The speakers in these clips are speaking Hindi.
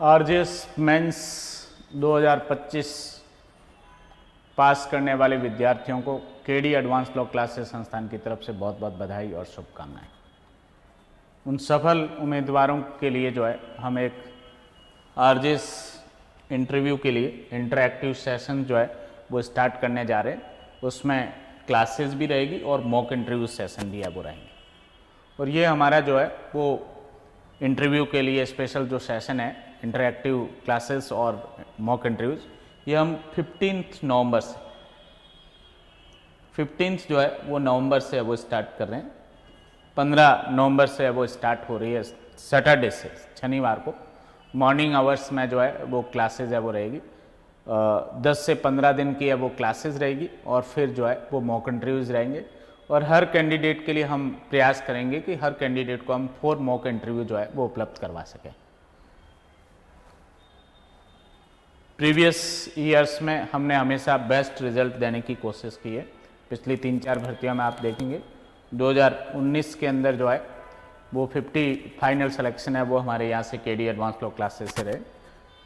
आरजेएस मेंस 2025 पास करने वाले विद्यार्थियों को केडी एडवांस लॉ क्लासेस संस्थान की तरफ से बहुत बहुत बधाई और शुभकामनाएं। उन सफल उम्मीदवारों के लिए जो है हम एक आरजेएस इंटरव्यू के लिए इंटरैक्टिव सेशन जो है वो स्टार्ट करने जा रहे हैं। उसमें क्लासेस भी रहेगी और मॉक इंटरव्यू सेशन भी है वो रहेंगे। और ये हमारा जो है वो इंटरव्यू के लिए स्पेशल जो सेशन है इंटरैक्टिव क्लासेस और मॉक इंटरव्यूज़, ये हम 15 नवंबर से 15 जो है वो नवंबर से वो स्टार्ट कर रहे हैं। 15 नवंबर से वो स्टार्ट हो रही है सैटरडे से, शनिवार को मॉर्निंग आवर्स में जो है वो क्लासेज है वो रहेगी। 10 से 15 दिन की है वो क्लासेस रहेगी और फिर जो है वो मॉक इंटरव्यूज़ रहेंगे। और हर कैंडिडेट के लिए हम प्रयास करेंगे कि हर कैंडिडेट को हम 4 मॉक इंटरव्यू जो है वो उपलब्ध करवा सकें। प्रीवियस ईयर्स में हमने हमेशा बेस्ट रिजल्ट देने की कोशिश की है। पिछली 3-4 भर्तियों में आप देखेंगे 2019 के अंदर जो है वो 50 फाइनल सिलेक्शन है वो हमारे यहाँ से केडी एडवांस लॉ क्लासेस से रहे।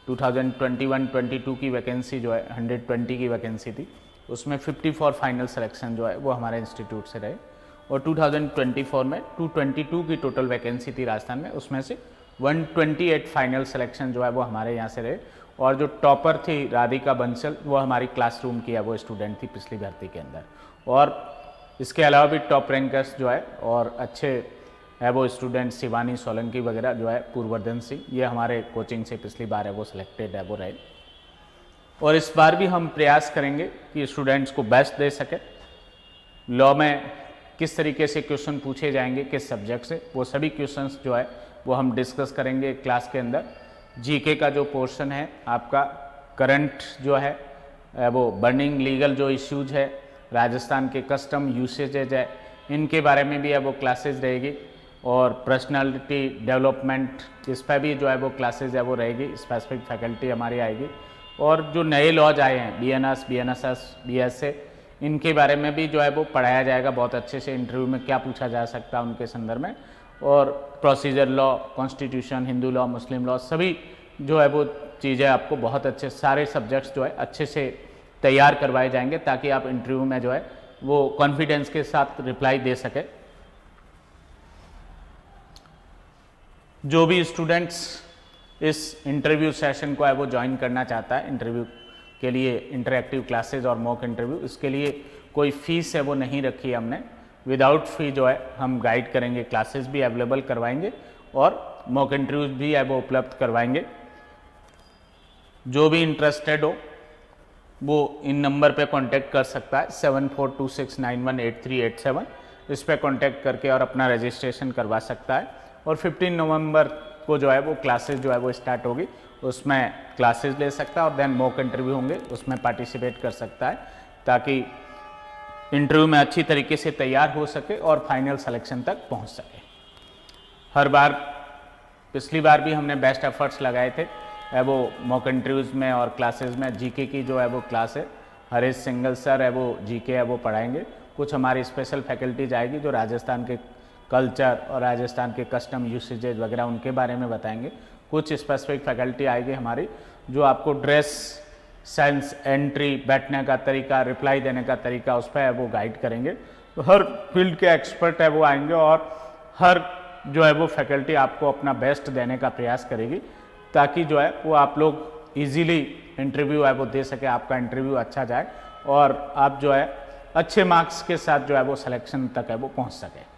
2021-22 की वैकेंसी जो है 120 की वैकेंसी थी, उसमें 54 फाइनल सिलेक्शन जो है वो हमारे इंस्टीट्यूट से रहे। और 2024 में 222 की टोटल वैकेंसी थी राजस्थान में, उसमें से 128 फाइनल सिलेक्शन जो है वो हमारे यहाँ से रहे। और जो टॉपर थी राधिका बंसल, वो हमारी क्लासरूम की है वो स्टूडेंट थी पिछली भर्ती के अंदर। और इसके अलावा भी टॉप रैंकर्स जो है और अच्छे है वो स्टूडेंट शिवानी सोलंकी वगैरह जो है, पूर्ववर्धन सिंह, ये हमारे कोचिंग से पिछली बार है वो सिलेक्टेड है वो रहे। और इस बार भी हम प्रयास करेंगे कि स्टूडेंट्स को बेस्ट दे सके। लॉ में किस तरीके से क्वेश्चन पूछे जाएंगे, किस सब्जेक्ट से, वो सभी क्वेश्चंस जो है वो हम डिस्कस करेंगे क्लास के अंदर। जीके का जो पोर्शन है आपका, करंट जो है वो बर्निंग लीगल जो इश्यूज है, राजस्थान के कस्टम यूसेजेज है, इनके बारे में भी है वो क्लासेज रहेगी। और पर्सनालिटी डेवलपमेंट, इस पर भी जो है वो क्लासेज है वो रहेगी, स्पेसिफिक फैकल्टी हमारी आएगी। और जो नए लॉज आए हैं बीएनएस, बीएनएसएस, बीएसए, इनके बारे में भी जो है वो पढ़ाया जाएगा बहुत अच्छे से। इंटरव्यू में क्या पूछा जा सकता है उनके संदर्भ में। और procedure law, constitution, Hindu law, मुस्लिम लॉ, सभी जो है वो चीज़ें आपको बहुत अच्छे, सारे सब्जेक्ट्स जो है अच्छे से तैयार करवाए जाएंगे ताकि आप इंटरव्यू में जो है वो कॉन्फिडेंस के साथ रिप्लाई दे सके। जो भी स्टूडेंट्स इस इंटरव्यू सेशन को है वो ज्वाइन करना चाहता है इंटरव्यू के लिए, इंटरैक्टिव क्लासेज और मॉक इंटरव्यू, इसके लिए कोई फीस है वो नहीं रखी है हमने। विदाउट फी जो है हम गाइड करेंगे, क्लासेस भी अवेलेबल करवाएंगे और मॉक इंटरव्यूज भी है वो उपलब्ध करवाएंगे। जो भी इंटरेस्टेड हो वो इन नंबर पे कांटेक्ट कर सकता है 7426918387, इस पे कांटेक्ट करके और अपना रजिस्ट्रेशन करवा सकता है। और 15 नवंबर को जो है वो क्लासेस जो है वो स्टार्ट होगी, उसमें क्लासेस ले सकता है और देन मॉक इंटरव्यू होंगे, उसमें पार्टिसिपेट कर सकता है ताकि इंटरव्यू में अच्छी तरीके से तैयार हो सके और फाइनल सिलेक्शन तक पहुंच सके। हर बार, पिछली बार भी हमने बेस्ट एफर्ट्स लगाए थे है वो मॉक इंटरव्यूज़ में और क्लासेस में। जीके की जो है वो क्लास है, हरीश सिंगल सर है वो जीके है वो पढ़ाएंगे। कुछ हमारी स्पेशल फैकल्टीज आएगी जो राजस्थान के कल्चर और राजस्थान के कस्टम यूसेजेज वगैरह उनके बारे में बताएंगे। कुछ स्पेसिफिक फैकल्टी आएगी हमारी जो आपको ड्रेस सेंस, एंट्री, बैठने का तरीका, रिप्लाई देने का तरीका, उस पर है वो गाइड करेंगे। तो हर फील्ड के एक्सपर्ट है वो आएंगे और हर जो है वो फैकल्टी आपको अपना बेस्ट देने का प्रयास करेगी ताकि जो है वो आप लोग इजीली इंटरव्यू है वो दे सके, आपका इंटरव्यू अच्छा जाए और आप जो है अच्छे मार्क्स के साथ जो है वो सिलेक्शन तक है वो पहुंच सके।